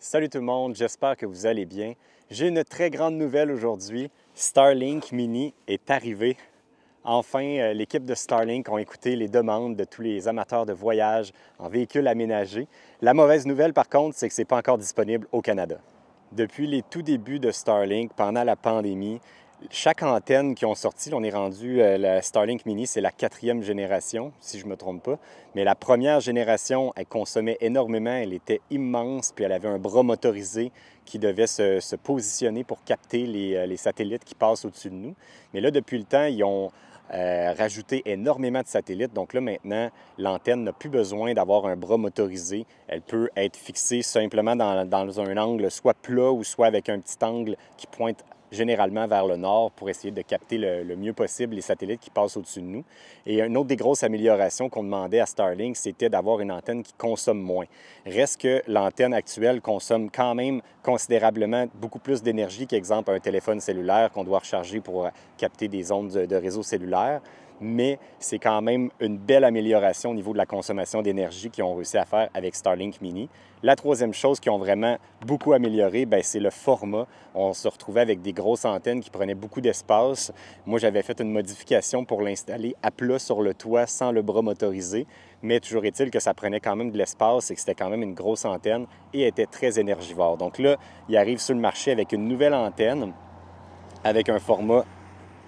Salut tout le monde, j'espère que vous allez bien. J'ai une très grande nouvelle aujourd'hui. Starlink Mini est arrivé. Enfin, l'équipe de Starlink ont écouté les demandes de tous les amateurs de voyage en véhicules aménagés. La mauvaise nouvelle, par contre, c'est que ce n'est pas encore disponible au Canada. Depuis les tout débuts de Starlink, pendant la pandémie, chaque antenne qui ont sorti, on est rendu, la Starlink Mini, c'est la 4e génération, si je ne me trompe pas. Mais la première génération, elle consommait énormément, elle était immense, puis elle avait un bras motorisé qui devait se positionner pour capter les satellites qui passent au-dessus de nous. Mais là, depuis le temps, ils ont rajouté énormément de satellites. Donc là, maintenant, l'antenne n'a plus besoin d'avoir un bras motorisé. Elle peut être fixée simplement dans un angle soit plat ou soit avec un petit angle qui pointe généralement vers le nord pour essayer de capter le mieux possible les satellites qui passent au-dessus de nous. Et une autre des grosses améliorations qu'on demandait à Starlink, c'était d'avoir une antenne qui consomme moins. Reste que l'antenne actuelle consomme quand même considérablement beaucoup plus d'énergie qu'exemple un téléphone cellulaire qu'on doit recharger pour capter des ondes de réseau cellulaire. Mais c'est quand même une belle amélioration au niveau de la consommation d'énergie qu'ils ont réussi à faire avec Starlink Mini. La troisième chose qu'ils ont vraiment beaucoup amélioré, c'est le format. On se retrouvait avec des grosses antennes qui prenaient beaucoup d'espace. Moi, j'avais fait une modification pour l'installer à plat sur le toit sans le bras motorisé, mais toujours est-il que ça prenait quand même de l'espace et que c'était quand même une grosse antenne et était très énergivore. Donc là, il arrive sur le marché avec une nouvelle antenne avec un format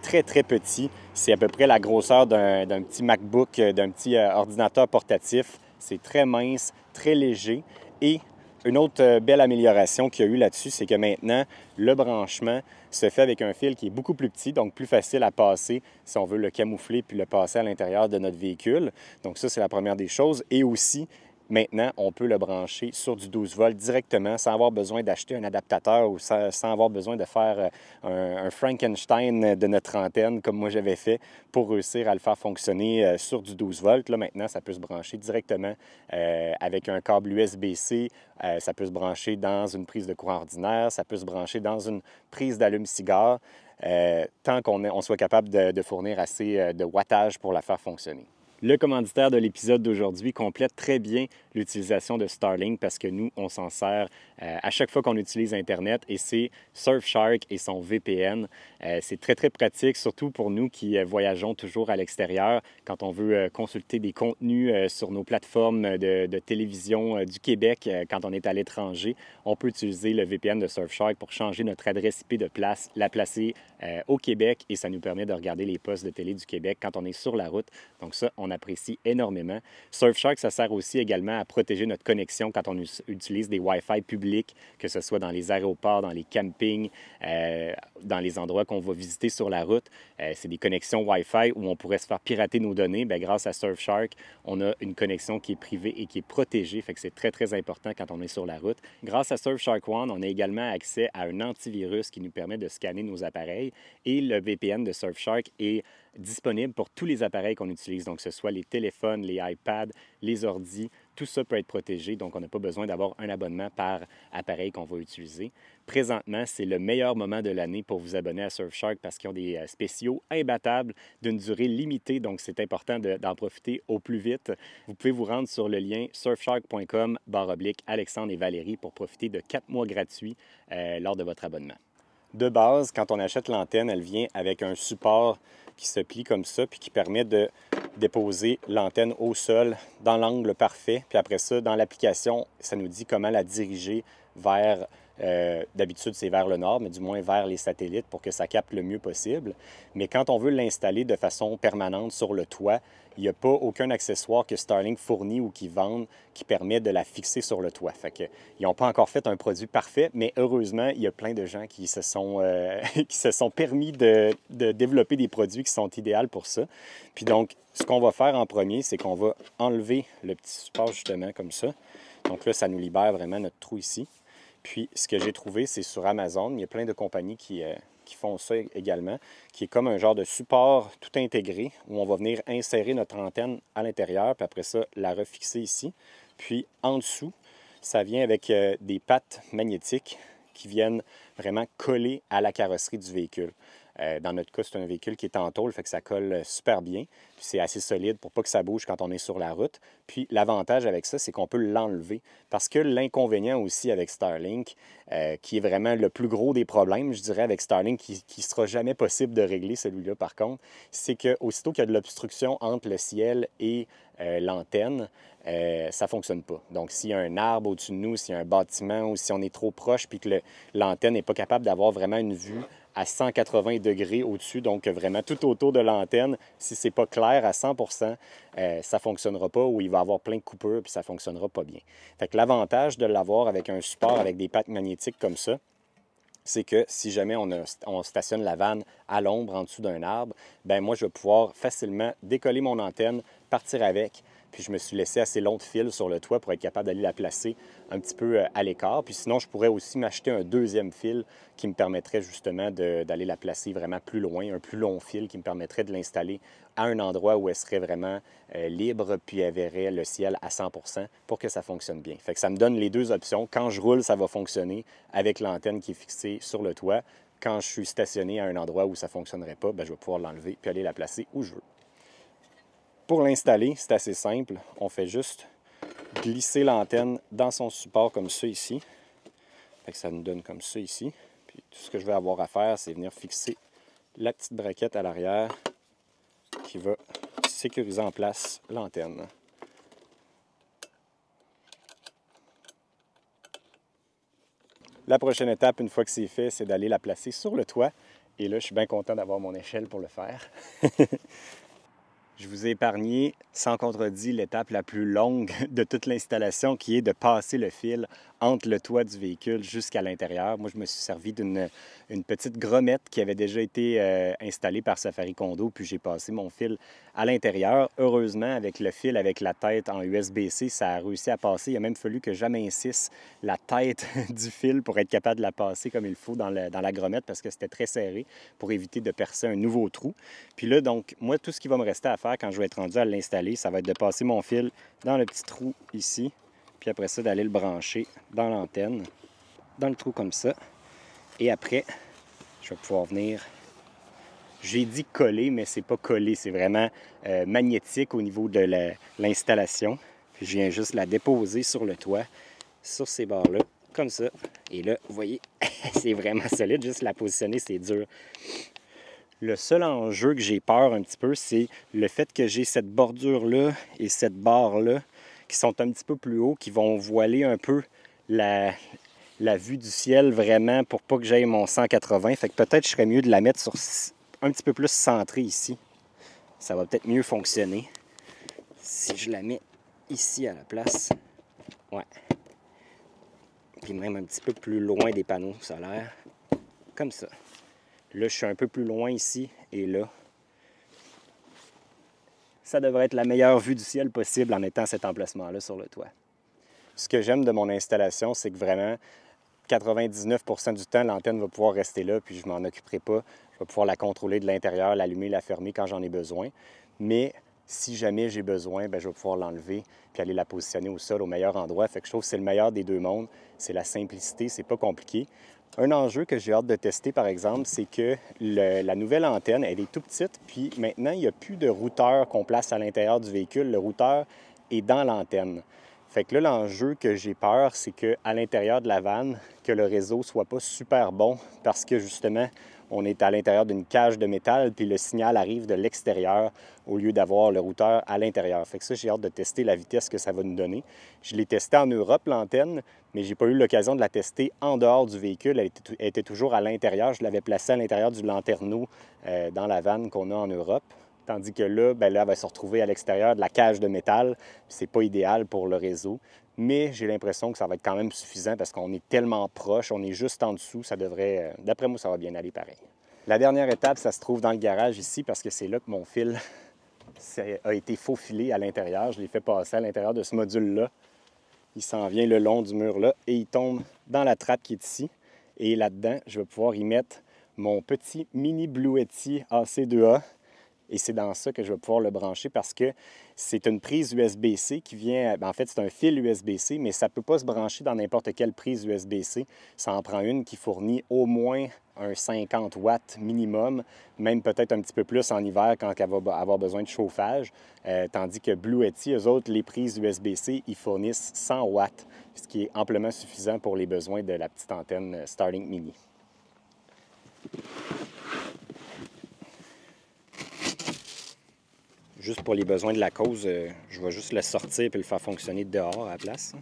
très, très petit. C'est à peu près la grosseur d'un petit MacBook, d'un petit ordinateur portatif. C'est très mince, très léger. Et une autre belle amélioration qu'il y a eu là-dessus, c'est que maintenant, le branchement se fait avec un fil qui est beaucoup plus petit, donc plus facile à passer si on veut le camoufler puis le passer à l'intérieur de notre véhicule. Donc ça, c'est la première des choses. Et aussi, maintenant, on peut le brancher sur du 12 volts directement sans avoir besoin d'acheter un adaptateur ou sans avoir besoin de faire un Frankenstein de notre antenne comme moi j'avais fait pour réussir à le faire fonctionner sur du 12 volts. Là, maintenant, ça peut se brancher directement avec un câble USB-C. Ça peut se brancher dans une prise de courant ordinaire. Ça peut se brancher dans une prise d'allume-cigare tant qu'on soit capable de fournir assez de wattage pour la faire fonctionner. Le commanditaire de l'épisode d'aujourd'hui complète très bien l'utilisation de Starlink parce que nous, on s'en sert à chaque fois qu'on utilise Internet et c'est Surfshark et son VPN. C'est très, très pratique, surtout pour nous qui voyageons toujours à l'extérieur. Quand on veut consulter des contenus sur nos plateformes de télévision du Québec, quand on est à l'étranger, on peut utiliser le VPN de Surfshark pour changer notre adresse IP de place, la placer au Québec et ça nous permet de regarder les postes de télé du Québec quand on est sur la route. Donc ça, on apprécie énormément. Surfshark, ça sert aussi également à protéger notre connexion quand on utilise des Wi-Fi publics, que ce soit dans les aéroports, dans les campings, dans les endroits qu'on va visiter sur la route. C'est des connexions Wi-Fi où on pourrait se faire pirater nos données. Bien, grâce à Surfshark, on a une connexion qui est privée et qui est protégée. Fait que c'est très, très important quand on est sur la route. Grâce à Surfshark One, on a également accès à un antivirus qui nous permet de scanner nos appareils et le VPN de Surfshark est disponible pour tous les appareils qu'on utilise, donc que ce soit les téléphones, les iPads, les ordis, tout ça peut être protégé, donc on n'a pas besoin d'avoir un abonnement par appareil qu'on va utiliser. Présentement, c'est le meilleur moment de l'année pour vous abonner à Surfshark parce qu'ils ont des spéciaux imbattables d'une durée limitée, donc c'est important d'en profiter au plus vite. Vous pouvez vous rendre sur le lien surfshark.com/Alexandre et Valérie pour profiter de 4 mois gratuits lors de votre abonnement. De base, quand on achète l'antenne, elle vient avec un support qui se plie comme ça, puis qui permet de déposer l'antenne au sol dans l'angle parfait. Puis après ça, dans l'application, ça nous dit comment la diriger vers, d'habitude c'est vers le nord, mais du moins vers les satellites pour que ça capte le mieux possible. Mais quand on veut l'installer de façon permanente sur le toit, il n'y a pas aucun accessoire que Starlink fournit ou qu'ils vendent qui permet de la fixer sur le toit. Fait que, ils n'ont pas encore fait un produit parfait, mais heureusement, il y a plein de gens qui se sont permis de développer des produits qui sont idéaux pour ça. Puis donc, ce qu'on va faire en premier, c'est qu'on va enlever le petit support justement comme ça. Donc là, ça nous libère vraiment notre trou ici. Puis, ce que j'ai trouvé, c'est sur Amazon. Il y a plein de compagnies qui font ça également, qui est comme un genre de support tout intégré où on va venir insérer notre antenne à l'intérieur, puis après ça, la refixer ici. Puis, en dessous, ça vient avec des pattes magnétiques qui viennent vraiment coller à la carrosserie du véhicule. Dans notre cas, c'est un véhicule qui est en tôle, fait que ça colle super bien. Puis c'est assez solide pour pas que ça bouge quand on est sur la route. Puis l'avantage avec ça, c'est qu'on peut l'enlever. Parce que l'inconvénient aussi avec Starlink, qui est vraiment le plus gros des problèmes, je dirais, avec Starlink, qui ne sera jamais possible de régler celui-là par contre, c'est qu'aussitôt qu'il y a de l'obstruction entre le ciel et l'antenne, ça ne fonctionne pas. Donc, s'il y a un arbre au-dessus de nous, s'il y a un bâtiment ou si on est trop proche puis que l'antenne n'est pas capable d'avoir vraiment une vue à 180 degrés au-dessus, donc vraiment tout autour de l'antenne, si ce n'est pas clair à 100 ça ne fonctionnera pas ou il va y avoir plein de coupures puis ça ne fonctionnera pas bien. Fait que l'avantage de l'avoir avec un support avec des pattes magnétiques comme ça, c'est que si jamais on stationne la vanne à l'ombre en dessous d'un arbre, ben moi, je vais pouvoir facilement décoller mon antenne, partir avec, puis je me suis laissé assez long de fil sur le toit pour être capable d'aller la placer un petit peu à l'écart. Puis sinon, je pourrais aussi m'acheter un deuxième fil qui me permettrait justement d'aller la placer vraiment plus loin, un plus long fil qui me permettrait de l'installer à un endroit où elle serait vraiment libre, puis elle verrait le ciel à 100 pour que ça fonctionne bien. Fait que ça me donne les deux options. Quand je roule, ça va fonctionner avec l'antenne qui est fixée sur le toit. Quand je suis stationné à un endroit où ça ne fonctionnerait pas, bien, je vais pouvoir l'enlever puis aller la placer où je veux. Pour l'installer, c'est assez simple. On fait juste glisser l'antenne dans son support comme ça ici. Fait que ça nous donne comme ça ici. Puis tout ce que je vais avoir à faire, c'est venir fixer la petite braquette à l'arrière qui va sécuriser en place l'antenne. La prochaine étape, une fois que c'est fait, c'est d'aller la placer sur le toit. Et là, je suis bien content d'avoir mon échelle pour le faire. Je vous ai épargné, sans contredit, l'étape la plus longue de toute l'installation, qui est de passer le fil entre le toit du véhicule jusqu'à l'intérieur. Moi, je me suis servi d'une petite grommette qui avait déjà été installée par Safari Condo, puis j'ai passé mon fil à l'intérieur. Heureusement, avec le fil, avec la tête en USB-C, ça a réussi à passer. Il a même fallu que j'amincisse la tête du fil pour être capable de la passer comme il faut dans la grommette, parce que c'était très serré pour éviter de percer un nouveau trou. Puis là, donc, moi, tout ce qui va me rester à faire quand je vais être rendu à l'installer, ça va être de passer mon fil dans le petit trou ici, puis après ça, d'aller le brancher dans l'antenne, dans le trou comme ça. Et après, je vais pouvoir venir, j'ai dit coller, mais c'est pas coller, c'est vraiment magnétique au niveau de l'installation. Puis je viens juste la déposer sur le toit, sur ces barres-là, comme ça. Et là, vous voyez, c'est vraiment solide, juste la positionner, c'est dur. Le seul enjeu que j'ai peur un petit peu, c'est le fait que j'ai cette bordure-là et cette barre-là qui sont un petit peu plus haut, qui vont voiler un peu la vue du ciel vraiment pour pas que j'aille mon 180. Fait que peut-être je serais mieux de la mettre sur un petit peu plus centrée ici. Ça va peut-être mieux fonctionner. Si je la mets ici à la place, ouais. Puis même un petit peu plus loin des panneaux solaires, comme ça. Là, je suis un peu plus loin ici et là. Ça devrait être la meilleure vue du ciel possible en étant à cet emplacement-là sur le toit. Ce que j'aime de mon installation, c'est que vraiment, 99% du temps, l'antenne va pouvoir rester là, puis je ne m'en occuperai pas. Je vais pouvoir la contrôler de l'intérieur, l'allumer, la fermer quand j'en ai besoin. Mais si jamais j'ai besoin, bien, je vais pouvoir l'enlever puis aller la positionner au sol au meilleur endroit. Fait que je trouve que c'est le meilleur des deux mondes. C'est la simplicité, c'est pas compliqué. Un enjeu que j'ai hâte de tester, par exemple, c'est que la nouvelle antenne, elle est tout petite, puis maintenant, il n'y a plus de routeur qu'on place à l'intérieur du véhicule. Le routeur est dans l'antenne. Fait que là, l'enjeu que j'ai peur, c'est qu'à l'intérieur de la vanne, que le réseau ne soit pas super bon parce que, justement, on est à l'intérieur d'une cage de métal, puis le signal arrive de l'extérieur au lieu d'avoir le routeur à l'intérieur. Fait que ça, j'ai hâte de tester la vitesse que ça va nous donner. Je l'ai testé en Europe, l'antenne, mais j'ai pas eu l'occasion de la tester en dehors du véhicule. Elle était toujours à l'intérieur. Je l'avais placée à l'intérieur du lanterneau dans la vanne qu'on a en Europe. Tandis que là, bien là, elle va se retrouver à l'extérieur de la cage de métal. C'est pas idéal pour le réseau. Mais j'ai l'impression que ça va être quand même suffisant parce qu'on est tellement proche, on est juste en dessous. Ça devrait, d'après moi, ça va bien aller pareil. La dernière étape, ça se trouve dans le garage ici parce que c'est là que mon fil a été faufilé à l'intérieur. Je l'ai fait passer à l'intérieur de ce module-là. Il s'en vient le long du mur-là et il tombe dans la trappe qui est ici. Et là-dedans, je vais pouvoir y mettre mon petit mini Bluetti AC2A. Et c'est dans ça que je vais pouvoir le brancher parce que c'est une prise USB-C qui vient... En fait, c'est un fil USB-C, mais ça ne peut pas se brancher dans n'importe quelle prise USB-C. Ça en prend une qui fournit au moins un 50 watts minimum, même peut-être un petit peu plus en hiver quand elle va avoir besoin de chauffage. Tandis que Blue Yeti, eux autres, les prises USB-C, ils fournissent 100 watts, ce qui est amplement suffisant pour les besoins de la petite antenne Starlink Mini. Juste pour les besoins de la cause, je vais juste le sortir et le faire fonctionner dehors à la place.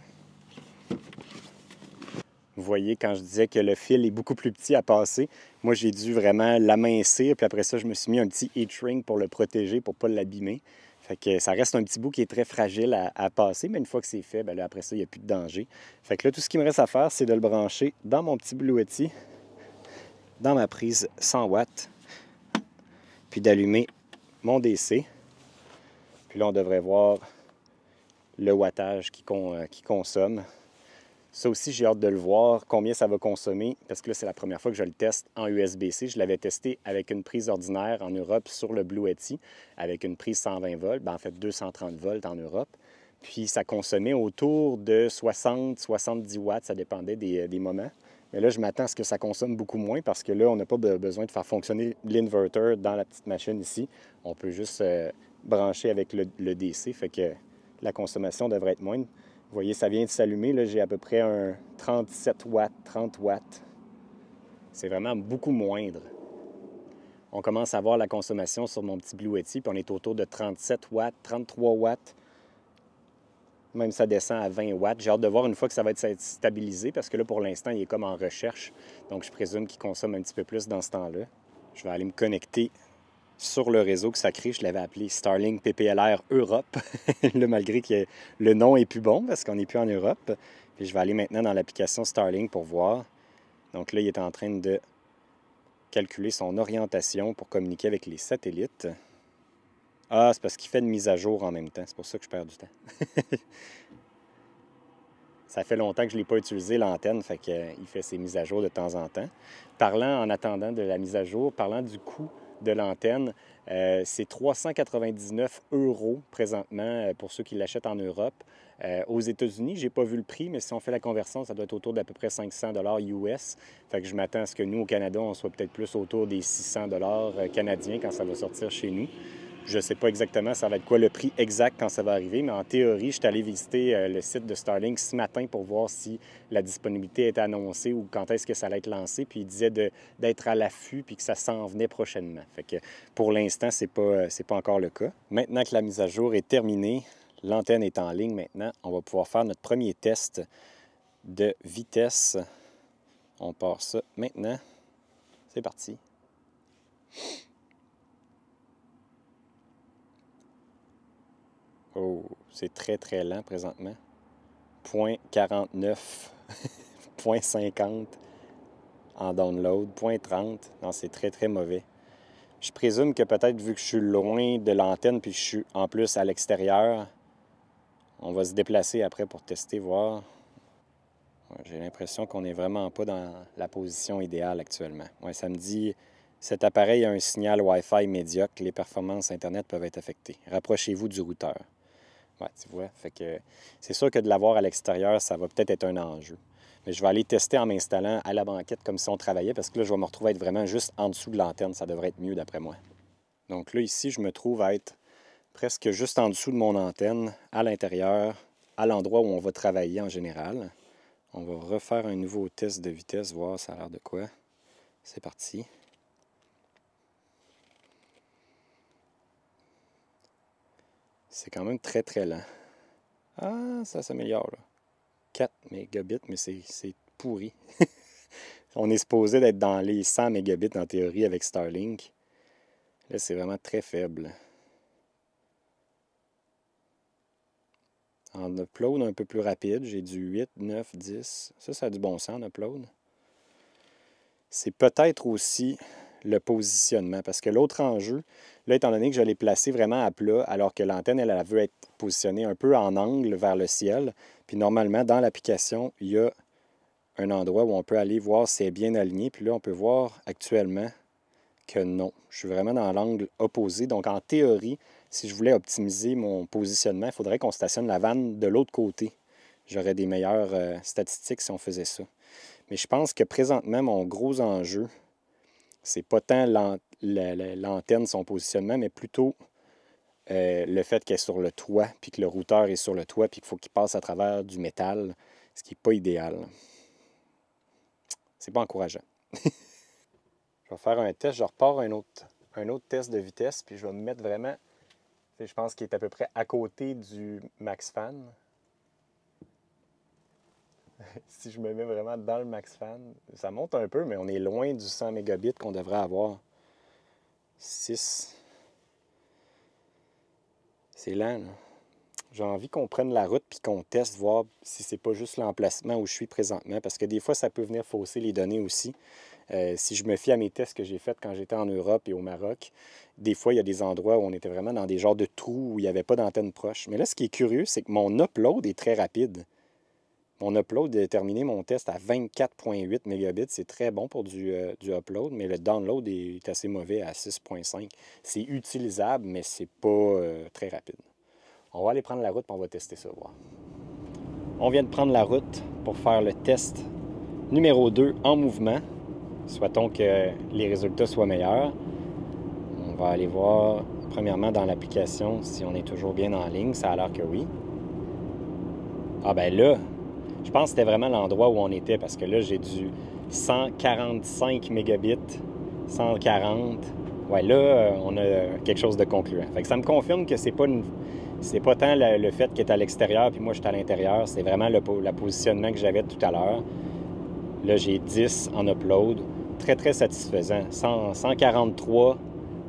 Vous voyez, quand je disais que le fil est beaucoup plus petit à passer, moi j'ai dû vraiment l'amincir, puis après ça, je me suis mis un petit heat-shrink pour le protéger, pour ne pas l'abîmer. Fait que ça reste un petit bout qui est très fragile à passer, mais une fois que c'est fait, bien là, après ça, il n'y a plus de danger. Fait que là, tout ce qu'il me reste à faire, c'est de le brancher dans mon petit Blue Yeti, dans ma prise 100 watts, puis d'allumer mon DC. Puis là, on devrait voir le wattage qui consomme. Ça aussi, j'ai hâte de le voir, combien ça va consommer, parce que là, c'est la première fois que je le teste en USB-C. Je l'avais testé avec une prise ordinaire en Europe sur le Blue Yeti, avec une prise 120 volts, en fait 230 volts en Europe. Puis ça consommait autour de 60-70 watts, ça dépendait des moments. Mais là, je m'attends à ce que ça consomme beaucoup moins parce que là, on n'a pas besoin de faire fonctionner l'inverter dans la petite machine ici. On peut juste brancher avec le DC, fait que la consommation devrait être moindre. Vous voyez, ça vient de s'allumer. Là, j'ai à peu près un 37 watts, 30 watts. C'est vraiment beaucoup moindre. On commence à voir la consommation sur mon petit Blue Yeti, puis on est autour de 37 watts, 33 watts. Même ça descend à 20 watts. J'ai hâte de voir une fois que ça va être stabilisé, parce que là, pour l'instant, il est comme en recherche. Donc, je présume qu'il consomme un petit peu plus dans ce temps-là. Je vais aller me connecter sur le réseau que ça crée. Je l'avais appelé Starlink PPLR Europe, là, malgré que le nom est plus bon parce qu'on n'est plus en Europe. Puis je vais aller maintenant dans l'application Starlink pour voir. Donc là, il est en train de calculer son orientation pour communiquer avec les satellites. Ah, c'est parce qu'il fait une mise à jour en même temps. C'est pour ça que je perds du temps. Ça fait longtemps que je ne l'ai pas utilisé, l'antenne, fait qu'il fait ses mises à jour de temps en temps. Parlant, en attendant de la mise à jour, parlant du coût de l'antenne, c'est 399 € présentement pour ceux qui l'achètent en Europe. Aux États-Unis, je n'ai pas vu le prix, mais si on fait la conversion, ça doit être autour d'à peu près 500 $ US. Fait que je m'attends à ce que nous, au Canada, on soit peut-être plus autour des 600 $ canadiens quand ça va sortir chez nous. Je ne sais pas exactement ça va être quoi le prix exact quand ça va arriver, mais en théorie, je suis allé visiter le site de Starlink ce matin pour voir si la disponibilité était annoncée ou quand est-ce que ça allait être lancé. Puis il disait d'être à l'affût puis que ça s'en venait prochainement. Fait que pour l'instant, c'est pas encore le cas. Maintenant que la mise à jour est terminée, l'antenne est en ligne maintenant, on va pouvoir faire notre premier test de vitesse. On part ça maintenant. C'est parti. Oh, c'est très, très lent présentement. 0.49, 0.50 en download, 0.30. Non, c'est très, très mauvais. Je présume que peut-être vu que je suis loin de l'antenne puis que je suis en plus à l'extérieur, on va se déplacer après pour tester, voir. Ouais, j'ai l'impression qu'on n'est vraiment pas dans la position idéale actuellement. Ouais, ça me dit, cet appareil a un signal Wi-Fi médiocre. Les performances Internet peuvent être affectées. Rapprochez-vous du routeur. Ouais, tu vois, fait que c'est sûr que de l'avoir à l'extérieur, ça va peut-être être un enjeu. Mais je vais aller tester en m'installant à la banquette comme si on travaillait parce que là, je vais me retrouver à être vraiment juste en dessous de l'antenne. Ça devrait être mieux d'après moi. Donc là, ici, je me trouve à être presque juste en dessous de mon antenne, à l'intérieur, à l'endroit où on va travailler en général. On va refaire un nouveau test de vitesse, voir ça a l'air de quoi. C'est parti. C'est quand même très, très lent. Ah, ça s'améliore, là. 4 mégabits, mais c'est pourri. On est supposé d'être dans les 100 mégabits en théorie avec Starlink. Là, c'est vraiment très faible. En upload, un peu plus rapide, j'ai du 8, 9, 10. Ça a du bon sens en upload. C'est peut-être aussi le positionnement, parce que l'autre enjeu, là, étant donné que je l'ai placé vraiment à plat, alors que l'antenne, elle veut être positionnée un peu en angle vers le ciel, puis normalement, dans l'application, il y a un endroit où on peut aller voir si c'est bien aligné, puis là, on peut voir actuellement que non. Je suis vraiment dans l'angle opposé. Donc, en théorie, si je voulais optimiser mon positionnement, il faudrait qu'on stationne la vanne de l'autre côté. J'aurais des meilleures statistiques si on faisait ça. Mais je pense que présentement, mon gros enjeu, c'est pas tant l'antenne, son positionnement, mais plutôt le fait qu'elle est sur le toit, puis que le routeur est sur le toit, puis qu'il faut qu'il passe à travers du métal, ce qui n'est pas idéal. C'est pas encourageant. Je vais faire un test, je repars un autre test de vitesse, puis je vais me mettre vraiment, je pense qu'il est à peu près à côté du max fan. Si je me mets vraiment dans le max fan, ça monte un peu, mais on est loin du 100 mégabits qu'on devrait avoir. 6. C'est lent, là. J'ai envie qu'on prenne la route puis qu'on teste, voir si c'est pas juste l'emplacement où je suis présentement, parce que des fois, ça peut venir fausser les données aussi. Si je me fie à mes tests que j'ai faits quand j'étais en Europe et au Maroc, des fois, il y a des endroits où on était vraiment dans des genres de trous où il n'y avait pas d'antenne proche. Mais là, ce qui est curieux, c'est que mon upload est très rapide. Mon upload a terminé mon test à 24,8 mégabits. C'est très bon pour du upload, mais le download est assez mauvais à 6,5. C'est utilisable, mais c'est pas très rapide. On va aller prendre la route et on va tester ça, voir. On vient de prendre la route pour faire le test numéro 2 en mouvement. Souhaitons que les résultats soient meilleurs. On va aller voir, premièrement, dans l'application, si on est toujours bien en ligne. Ça a l'air que oui. Ah ben là, je pense que c'était vraiment l'endroit où on était, parce que là, j'ai du 145 mégabits, 140. Ouais, là, on a quelque chose de concluant. Fait que ça me confirme que c'est pas tant le fait qu'il est à l'extérieur puis moi, je suis à l'intérieur. C'est vraiment le positionnement que j'avais tout à l'heure. Là, j'ai 10 en upload. Très, très satisfaisant. 143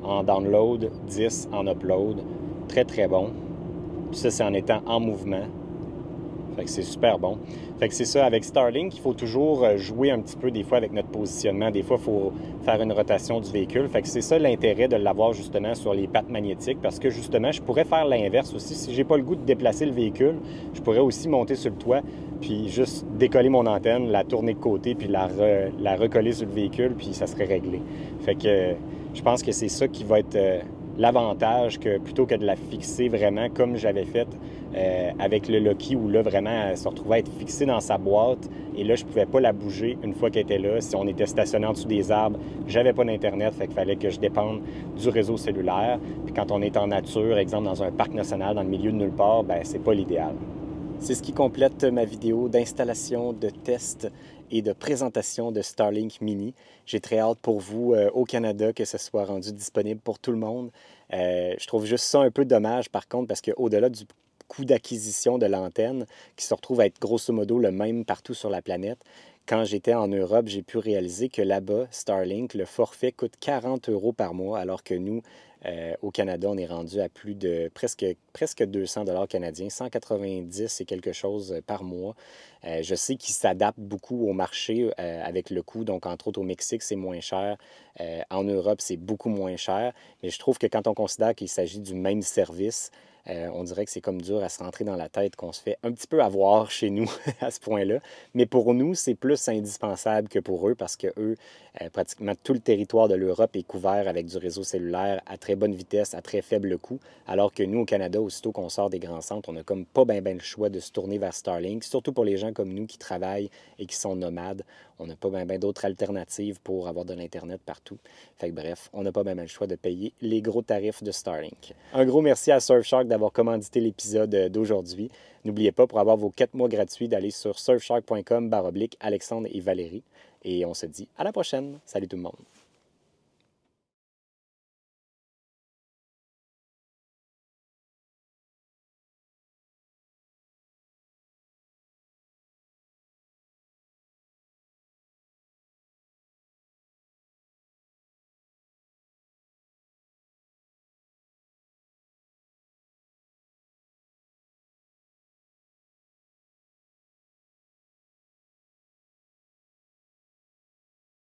en download, 10 en upload. Très, très bon. Puis ça, c'est en étant en mouvement. Fait que c'est super bon. Fait que c'est ça, avec Starlink, il faut toujours jouer un petit peu des fois avec notre positionnement. Des fois, il faut faire une rotation du véhicule. Fait que c'est ça l'intérêt de l'avoir justement sur les pattes magnétiques, parce que justement, je pourrais faire l'inverse aussi. Si j'ai pas le goût de déplacer le véhicule, je pourrais aussi monter sur le toit, puis juste décoller mon antenne, la tourner de côté, puis la recoller sur le véhicule, puis ça serait réglé. Fait que je pense que c'est ça qui va être l'avantage, que plutôt que de la fixer vraiment comme j'avais fait avec le Loki, où là, vraiment, elle se retrouvait à être fixée dans sa boîte. Et là, je ne pouvais pas la bouger une fois qu'elle était là. Si on était stationné en dessous des arbres, j'avais pas d'Internet, fait qu'il fallait que je dépende du réseau cellulaire. Puis quand on est en nature, exemple dans un parc national, dans le milieu de nulle part, ben c'est pas l'idéal. C'est ce qui complète ma vidéo d'installation, de test et de présentation de Starlink Mini. J'ai très hâte pour vous au Canada que ce soit rendu disponible pour tout le monde. Je trouve juste ça un peu dommage par contre, parce qu'au-delà du coût d'acquisition de l'antenne, qui se retrouve à être grosso modo le même partout sur la planète, quand j'étais en Europe, j'ai pu réaliser que là-bas, Starlink, le forfait coûte 40 € par mois, alors que nous, au Canada, on est rendu à plus de presque 200 $ canadiens, 190 et quelque chose par mois. Je sais qu'ils s'adaptent beaucoup au marché avec le coût. Donc, entre autres, au Mexique, c'est moins cher. En Europe, c'est beaucoup moins cher. Mais je trouve que quand on considère qu'il s'agit du même service, on dirait que c'est comme dur à se rentrer dans la tête qu'on se fait un petit peu avoir chez nous à ce point-là. Mais pour nous, c'est plus indispensable que pour eux, parce que eux, pratiquement tout le territoire de l'Europe est couvert avec du réseau cellulaire à très bonne vitesse, à très faible coût, alors que nous, au Canada, aussitôt qu'on sort des grands centres, on n'a comme pas bien le choix de se tourner vers Starlink, surtout pour les gens comme nous qui travaillent et qui sont nomades. On n'a pas bien d'autres alternatives pour avoir de l'Internet partout. Fait que bref, on n'a pas bien le choix de payer les gros tarifs de Starlink. Un gros merci à Surfshark d'avoir commandité l'épisode d'aujourd'hui. N'oubliez pas, pour avoir vos 4 mois gratuits, d'aller sur surfshark.com/Alexandre et Valérie. Et on se dit à la prochaine. Salut tout le monde.